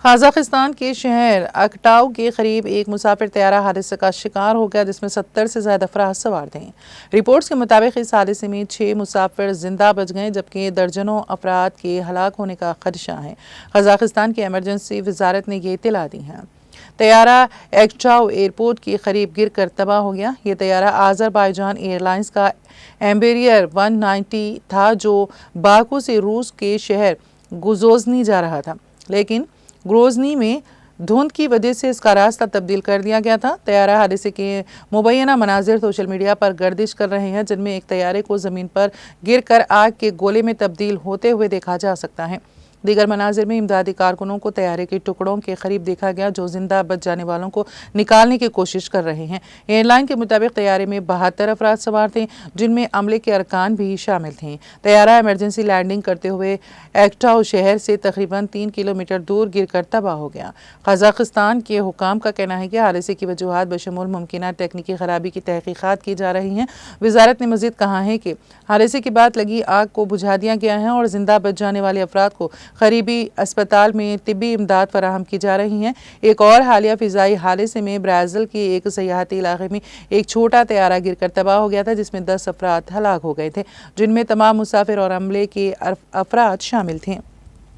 Kazakhstan کے شہر اکٹاؤ کے قریب ایک مسافر طیارہ حادثے کا شکار ہو گیا جس میں 70 سے زائد افراد سوار تھے۔ رپورٹس کے مطابق اس حادثے میں 6 مسافر زندہ بچ گئے جبکہ درجنوں افراد کے ہلاک ہونے کا خدشہ ہے۔ قازقستان کی ایمرجنسی وزارت نے یہ اطلاع دی ہے۔ طیارہ اکٹاؤ ایئرپورٹ کے قریب گر کر تباہ ہو گیا۔ یہ طیارہ آذربائیجان ایئر لائنز کا ایمبریئر 190 تھا جو باکو سے روس کے شہر گروزنی جا رہا تھا، لیکن گروزنی میں دھند کی وجہ سے اس کا راستہ تبدیل کر دیا گیا تھا۔ طیارہ حادثے کے مبینہ مناظر سوشل میڈیا پر گردش کر رہے ہیں جن میں ایک طیارے کو زمین پر گر کر آگ کے گولے میں تبدیل ہوتے ہوئے دیکھا جا سکتا ہے۔ دیگر مناظر میں امدادی کارکنوں کو طیارے کے ٹکڑوں کے قریب دیکھا گیا جو زندہ بچ جانے والوں کو نکالنے کی کوشش کر رہے ہیں۔ ایئر لائن کے مطابق طیارے میں 72 افراد سوار تھے جن میں عملے کے ارکان بھی شامل تھے۔ طیارہ ایمرجنسی لینڈنگ کرتے ہوئے اکٹاؤ شہر سے تقریباً 3 کلومیٹر دور گر کر تباہ ہو گیا۔ قازقستان کے حکام کا کہنا ہے کہ حادثے کی وجوہات بشمول ممکنہ تکنیکی خرابی کی تحقیقات کی جا رہی ہیں۔ وزارت نے مزید کہا ہے کہ حادثے کے بعد لگی آگ کو بجھا دیا گیا ہے اور زندہ بچ جانے والے افراد کو قریبی اسپتال میں طبی امداد فراہم کی جا رہی ہے۔ ایک اور حالیہ فضائی حادثے میں برازیل کے ایک سیاحتی علاقے میں ایک چھوٹا طیارہ گر کر تباہ ہو گیا تھا جس میں 10 افراد ہلاک ہو گئے تھے جن میں تمام مسافر اور عملے کے افراد شامل تھے۔